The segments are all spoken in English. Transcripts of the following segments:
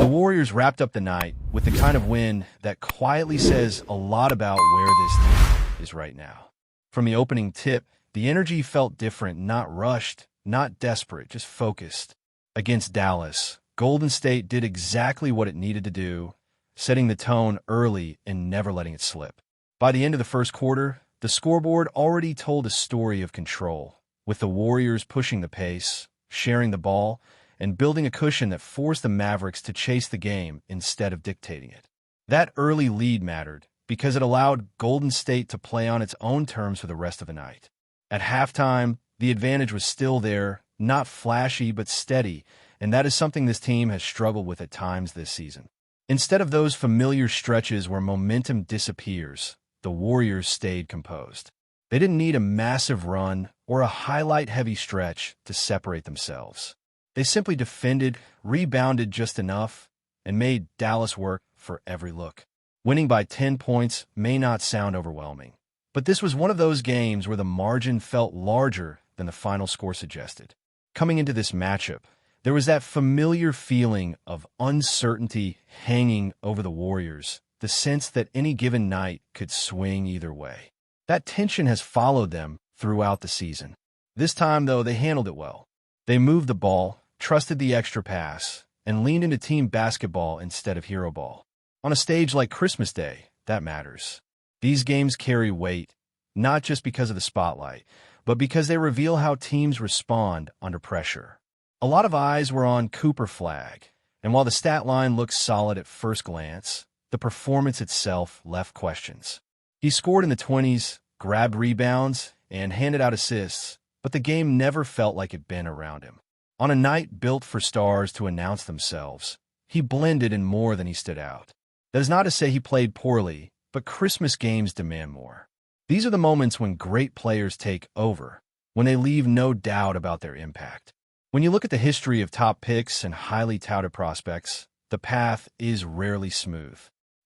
The Warriors wrapped up the night with the kind of win that quietly says a lot about where this team is right now. From the opening tip, the energy felt different, not rushed, not desperate, just focused. Against Dallas, Golden State did exactly what it needed to do, setting the tone early and never letting it slip. By the end of the first quarter, the scoreboard already told a story of control, with the Warriors pushing the pace, sharing the ball, and building a cushion that forced the Mavericks to chase the game instead of dictating it. That early lead mattered because it allowed Golden State to play on its own terms for the rest of the night. At halftime, the advantage was still there, not flashy but steady, and that is something this team has struggled with at times this season. Instead of those familiar stretches where momentum disappears, the Warriors stayed composed. They didn't need a massive run or a highlight-heavy stretch to separate themselves. They simply defended, rebounded just enough, and made Dallas work for every look. Winning by 10 points may not sound overwhelming, but this was one of those games where the margin felt larger than the final score suggested. Coming into this matchup, there was that familiar feeling of uncertainty hanging over the Warriors, the sense that any given night could swing either way. That tension has followed them throughout the season. This time, though, they handled it well. They moved the ball, trusted the extra pass, and leaned into team basketball instead of hero ball. On a stage like Christmas Day, that matters. These games carry weight, not just because of the spotlight, but because they reveal how teams respond under pressure. A lot of eyes were on Cooper Flag, and while the stat line looked solid at first glance, the performance itself left questions. He scored in the 20s, grabbed rebounds, and handed out assists, but the game never felt like it bent around him. On a night built for stars to announce themselves, he blended in more than he stood out. That is not to say he played poorly, but Christmas games demand more. These are the moments when great players take over, when they leave no doubt about their impact. When you look at the history of top picks and highly touted prospects, the path is rarely smooth.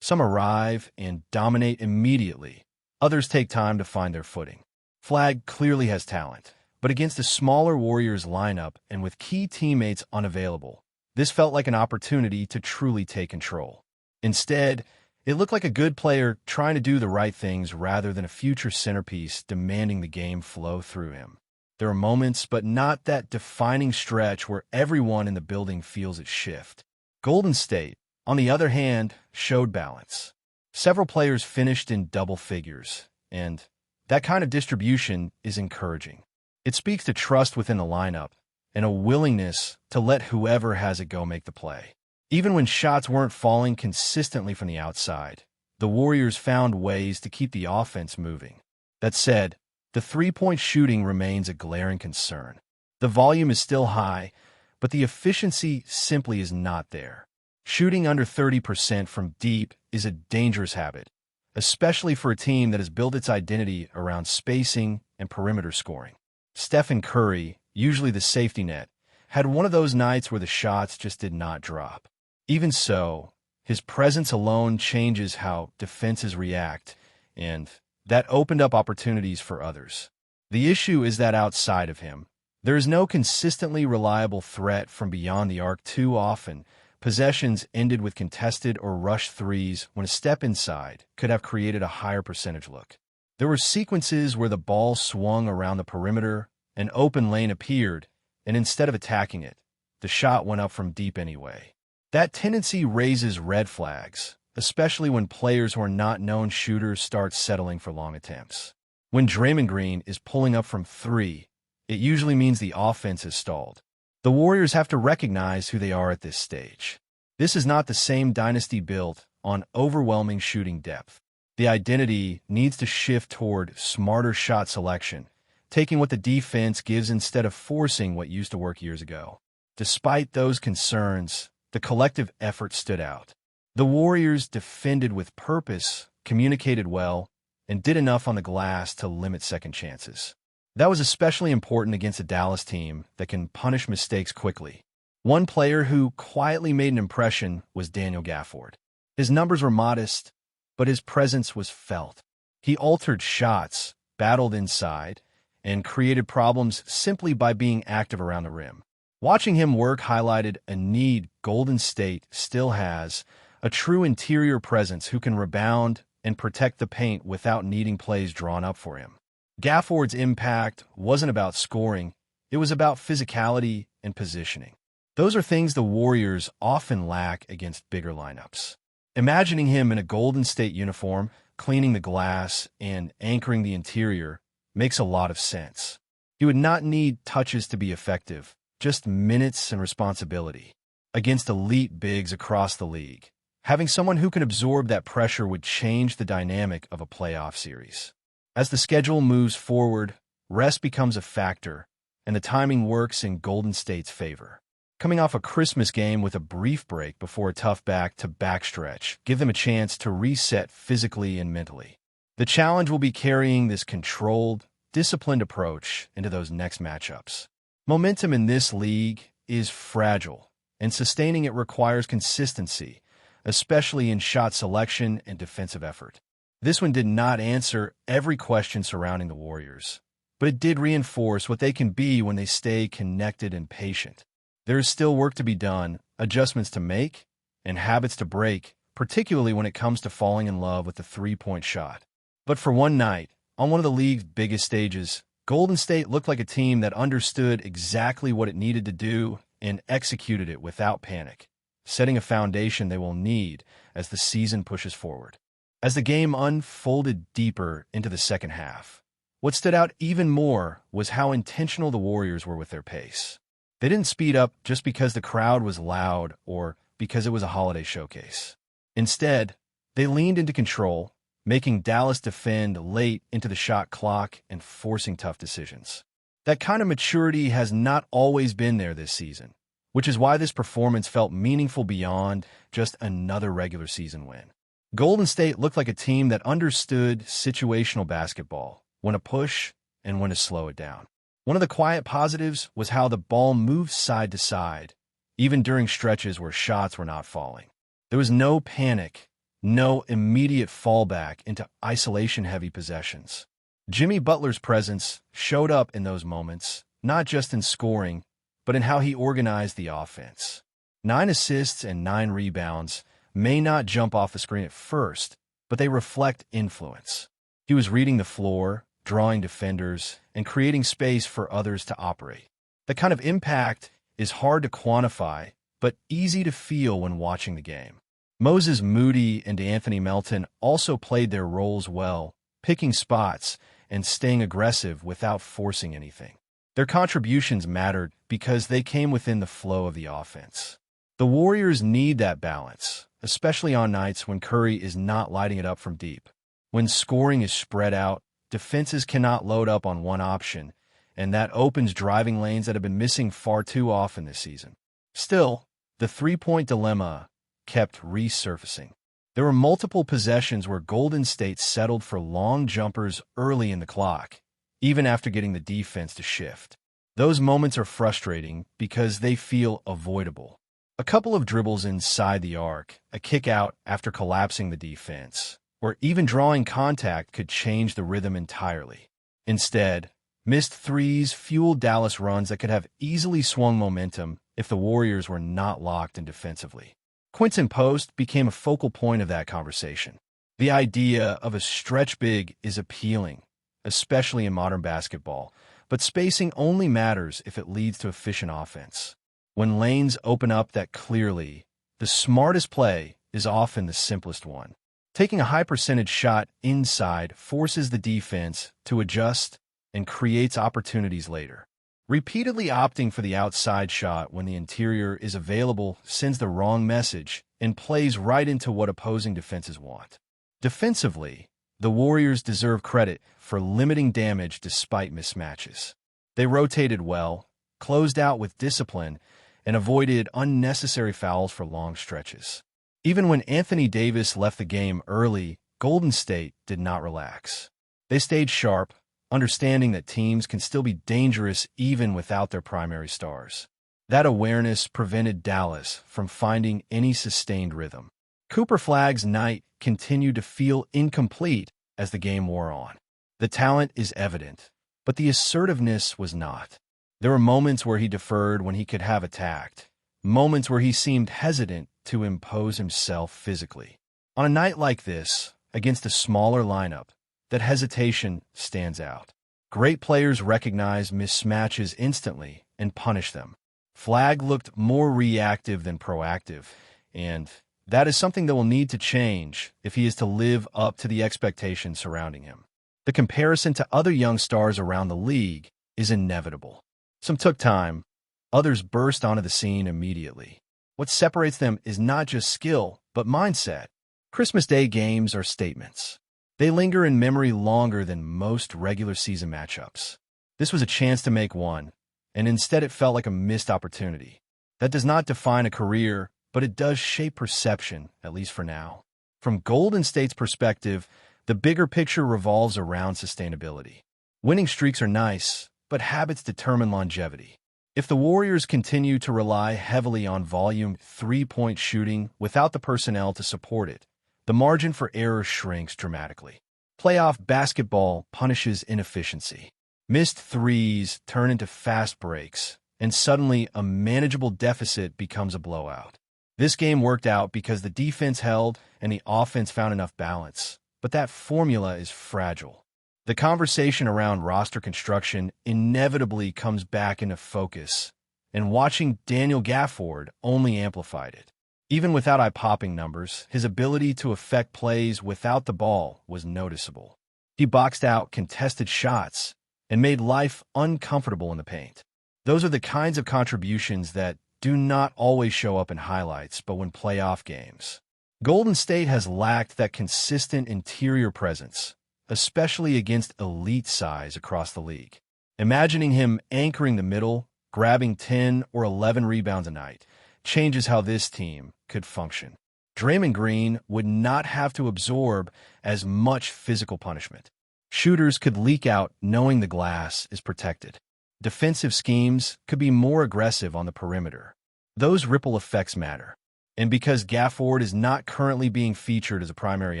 Some arrive and dominate immediately. Others take time to find their footing. Flag clearly has talent, but against a smaller Warriors lineup and with key teammates unavailable, this felt like an opportunity to truly take control. Instead, it looked like a good player trying to do the right things rather than a future centerpiece demanding the game flow through him. There are moments, but not that defining stretch where everyone in the building feels it shift. Golden State, on the other hand, showed balance. Several players finished in double figures, and that kind of distribution is encouraging. It speaks to trust within the lineup and a willingness to let whoever has it go make the play. Even when shots weren't falling consistently from the outside, the Warriors found ways to keep the offense moving. That said, the three-point shooting remains a glaring concern. The volume is still high, but the efficiency simply is not there. Shooting under 30% from deep is a dangerous habit, especially for a team that has built its identity around spacing and perimeter scoring. Stephen Curry, usually the safety net, had one of those nights where the shots just did not drop. Even so, his presence alone changes how defenses react, and that opened up opportunities for others. The issue is that outside of him, there is no consistently reliable threat from beyond the arc. Too often, possessions ended with contested or rushed threes when a step inside could have created a higher percentage look. There were sequences where the ball swung around the perimeter, an open lane appeared, and instead of attacking it, the shot went up from deep anyway. That tendency raises red flags, especially when players who are not known shooters start settling for long attempts. When Draymond Green is pulling up from three, it usually means the offense is stalled. The Warriors have to recognize who they are at this stage. This is not the same dynasty built on overwhelming shooting depth. The identity needs to shift toward smarter shot selection, taking what the defense gives instead of forcing what used to work years ago. Despite those concerns, the collective effort stood out. The Warriors defended with purpose, communicated well, and did enough on the glass to limit second chances. That was especially important against a Dallas team that can punish mistakes quickly. One player who quietly made an impression was Daniel Gaffford. His numbers were modest, but his presence was felt. He altered shots, battled inside, and created problems simply by being active around the rim. Watching him work highlighted a need Golden State still has, a true interior presence who can rebound and protect the paint without needing plays drawn up for him. Gafford's impact wasn't about scoring, it was about physicality and positioning. Those are things the Warriors often lack against bigger lineups. Imagining him in a Golden State uniform, cleaning the glass and anchoring the interior makes a lot of sense. He would not need touches to be effective, just minutes and responsibility. Against elite bigs across the league, having someone who can absorb that pressure would change the dynamic of a playoff series. As the schedule moves forward, rest becomes a factor, and the timing works in Golden State's favor. Coming off a Christmas game with a brief break before a tough back-to-back stretch, give them a chance to reset physically and mentally. The challenge will be carrying this controlled, disciplined approach into those next matchups. Momentum in this league is fragile, and sustaining it requires consistency, especially in shot selection and defensive effort. This one did not answer every question surrounding the Warriors, but it did reinforce what they can be when they stay connected and patient. There is still work to be done, adjustments to make, and habits to break, particularly when it comes to falling in love with the three-point shot. But for one night, on one of the league's biggest stages, Golden State looked like a team that understood exactly what it needed to do and executed it without panic, setting a foundation they will need as the season pushes forward. As the game unfolded deeper into the second half, what stood out even more was how intentional the Warriors were with their pace. They didn't speed up just because the crowd was loud or because it was a holiday showcase. Instead, they leaned into control, making Dallas defend late into the shot clock and forcing tough decisions. That kind of maturity has not always been there this season, which is why this performance felt meaningful beyond just another regular season win. Golden State looked like a team that understood situational basketball, when to push and when to slow it down. One of the quiet positives was how the ball moved side to side, even during stretches where shots were not falling. There was no panic, no immediate fallback into isolation-heavy possessions. Jimmy Butler's presence showed up in those moments, not just in scoring, but in how he organized the offense. 9 assists and 9 rebounds may not jump off the screen at first, but they reflect influence. He was reading the floor, drawing defenders, and creating space for others to operate. That kind of impact is hard to quantify, but easy to feel when watching the game. Moses Moody and Anthony Melton also played their roles well, picking spots and staying aggressive without forcing anything. Their contributions mattered because they came within the flow of the offense. The Warriors need that balance, especially on nights when Curry is not lighting it up from deep. When scoring is spread out, defenses cannot load up on one option, and that opens driving lanes that have been missing far too often this season. Still, the three-point dilemma kept resurfacing. There were multiple possessions where Golden State settled for long jumpers early in the clock, even after getting the defense to shift. Those moments are frustrating because they feel avoidable. A couple of dribbles inside the arc, a kick out after collapsing the defense, or even drawing contact could change the rhythm entirely. Instead, missed threes fueled Dallas runs that could have easily swung momentum if the Warriors were not locked in defensively. Quinton Post became a focal point of that conversation. The idea of a stretch big is appealing, especially in modern basketball, but spacing only matters if it leads to efficient offense. When lanes open up that clearly, the smartest play is often the simplest one. Taking a high-percentage shot inside forces the defense to adjust and creates opportunities later. Repeatedly opting for the outside shot when the interior is available sends the wrong message and plays right into what opposing defenses want. Defensively, the Warriors deserve credit for limiting damage despite mismatches. They rotated well, closed out with discipline, and avoided unnecessary fouls for long stretches. Even when Anthony Davis left the game early, Golden State did not relax. They stayed sharp, understanding that teams can still be dangerous even without their primary stars. That awareness prevented Dallas from finding any sustained rhythm. Cooper Flagg's night continued to feel incomplete as the game wore on. The talent is evident, but the assertiveness was not. There were moments where he deferred when he could have attacked, moments where he seemed hesitant to impose himself physically. On a night like this, against a smaller lineup, that hesitation stands out. Great players recognize mismatches instantly and punish them. Flagg looked more reactive than proactive, and that is something that will need to change if he is to live up to the expectations surrounding him. The comparison to other young stars around the league is inevitable. Some took time, others burst onto the scene immediately. What separates them is not just skill, but mindset. Christmas Day games are statements. They linger in memory longer than most regular season matchups. This was a chance to make one, and instead it felt like a missed opportunity. That does not define a career, but it does shape perception, at least for now. From Golden State's perspective, the bigger picture revolves around sustainability. Winning streaks are nice, but habits determine longevity. If the Warriors continue to rely heavily on volume three-point shooting without the personnel to support it, the margin for error shrinks dramatically. Playoff basketball punishes inefficiency. Missed threes turn into fast breaks, and suddenly a manageable deficit becomes a blowout. This game worked out because the defense held and the offense found enough balance, but that formula is fragile. The conversation around roster construction inevitably comes back into focus, and watching Daniel Gaffford only amplified it. Even without eye-popping numbers, his ability to affect plays without the ball was noticeable. He boxed out contested shots and made life uncomfortable in the paint. Those are the kinds of contributions that do not always show up in highlights, but when playoff games. Golden State has lacked that consistent interior presence, especially against elite size across the league. Imagining him anchoring the middle, grabbing 10 or 11 rebounds a night, changes how this team could function. Draymond Green would not have to absorb as much physical punishment. Shooters could leak out knowing the glass is protected. Defensive schemes could be more aggressive on the perimeter. Those ripple effects matter. And because Gaffford is not currently being featured as a primary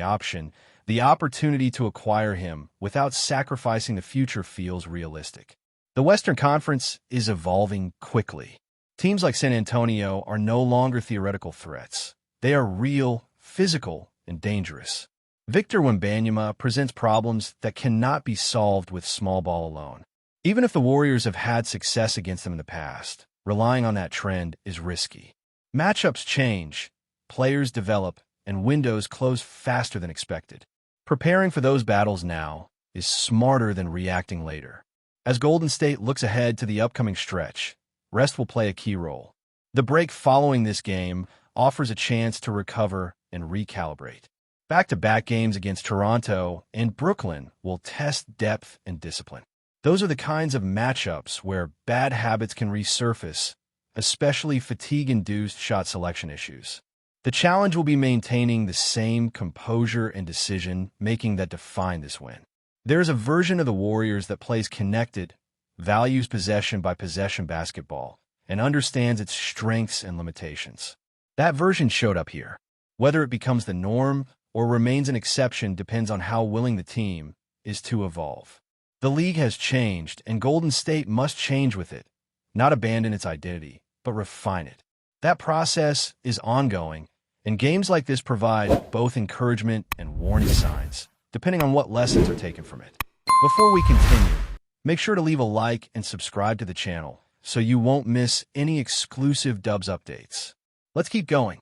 option, the opportunity to acquire him without sacrificing the future feels realistic. The Western Conference is evolving quickly. Teams like San Antonio are no longer theoretical threats. They are real, physical, and dangerous. Victor Wembanyama presents problems that cannot be solved with small ball alone. Even if the Warriors have had success against them in the past, relying on that trend is risky. Matchups change, players develop, and windows close faster than expected. Preparing for those battles now is smarter than reacting later. As Golden State looks ahead to the upcoming stretch, rest will play a key role. The break following this game offers a chance to recover and recalibrate. Back-to-back games against Toronto and Brooklyn will test depth and discipline. Those are the kinds of matchups where bad habits can resurface, especially fatigue-induced shot selection issues. The challenge will be maintaining the same composure and decision-making that define this win. There is a version of the Warriors that plays connected, values possession-by-possession basketball, and understands its strengths and limitations. That version showed up here. Whether it becomes the norm or remains an exception depends on how willing the team is to evolve. The league has changed, and Golden State must change with it, not abandon its identity, but refine it. That process is ongoing, and games like this provide both encouragement and warning signs, depending on what lessons are taken from it. Before we continue, make sure to leave a like and subscribe to the channel so you won't miss any exclusive Dubs updates. Let's keep going.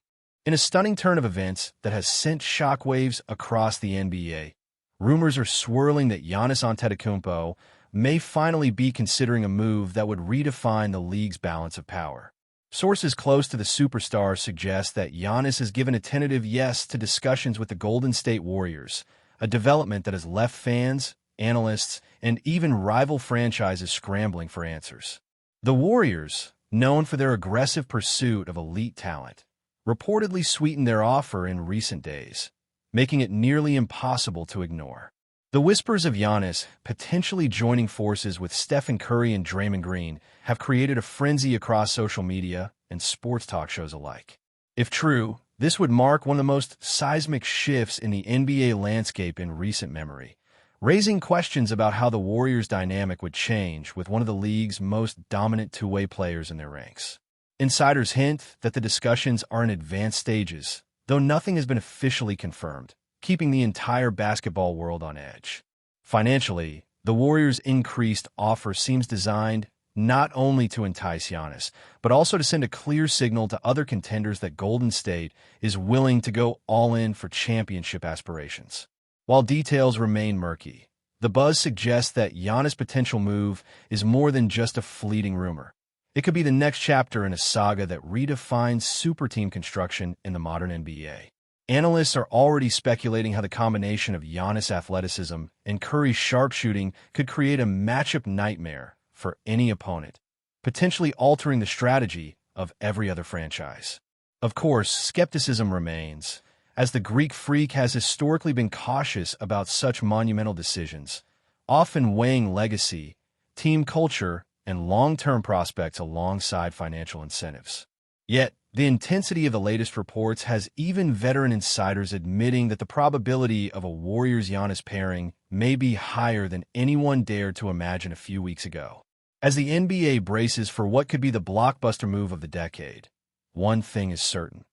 In a stunning turn of events that has sent shockwaves across the NBA, rumors are swirling that Giannis Antetokounmpo may finally be considering a move that would redefine the league's balance of power. Sources close to the superstar suggest that Giannis has given a tentative yes to discussions with the Golden State Warriors, a development that has left fans, analysts, and even rival franchises scrambling for answers. The Warriors, known for their aggressive pursuit of elite talent, reportedly sweetened their offer in recent days, making it nearly impossible to ignore. The whispers of Giannis potentially joining forces with Stephen Curry and Draymond Green have created a frenzy across social media and sports talk shows alike. If true, this would mark one of the most seismic shifts in the NBA landscape in recent memory, raising questions about how the Warriors' dynamic would change with one of the league's most dominant two-way players in their ranks. Insiders hint that the discussions are in advanced stages, though nothing has been officially confirmed, keeping the entire basketball world on edge. Financially, the Warriors' increased offer seems designed not only to entice Giannis, but also to send a clear signal to other contenders that Golden State is willing to go all in for championship aspirations. While details remain murky, the buzz suggests that Giannis' potential move is more than just a fleeting rumor. It could be the next chapter in a saga that redefines super team construction in the modern NBA. Analysts are already speculating how the combination of Giannis' athleticism and Curry's sharpshooting could create a matchup nightmare for any opponent, potentially altering the strategy of every other franchise. Of course, skepticism remains, as the Greek Freak has historically been cautious about such monumental decisions, often weighing legacy, team culture, and long-term prospects alongside financial incentives. Yet, the intensity of the latest reports has even veteran insiders admitting that the probability of a Warriors-Giannis pairing may be higher than anyone dared to imagine a few weeks ago. As the NBA braces for what could be the blockbuster move of the decade, one thing is certain.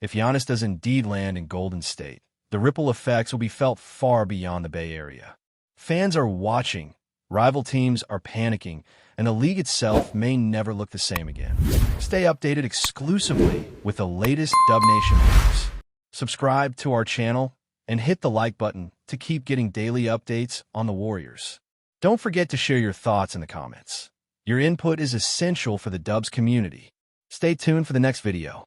If Giannis does indeed land in Golden State, the ripple effects will be felt far beyond the Bay Area. Fans are watching, rival teams are panicking, and the league itself may never look the same again. Stay updated exclusively with the latest Dub Nation news. Subscribe to our channel and hit the like button to keep getting daily updates on the Warriors. Don't forget to share your thoughts in the comments. Your input is essential for the Dubs community. Stay tuned for the next video.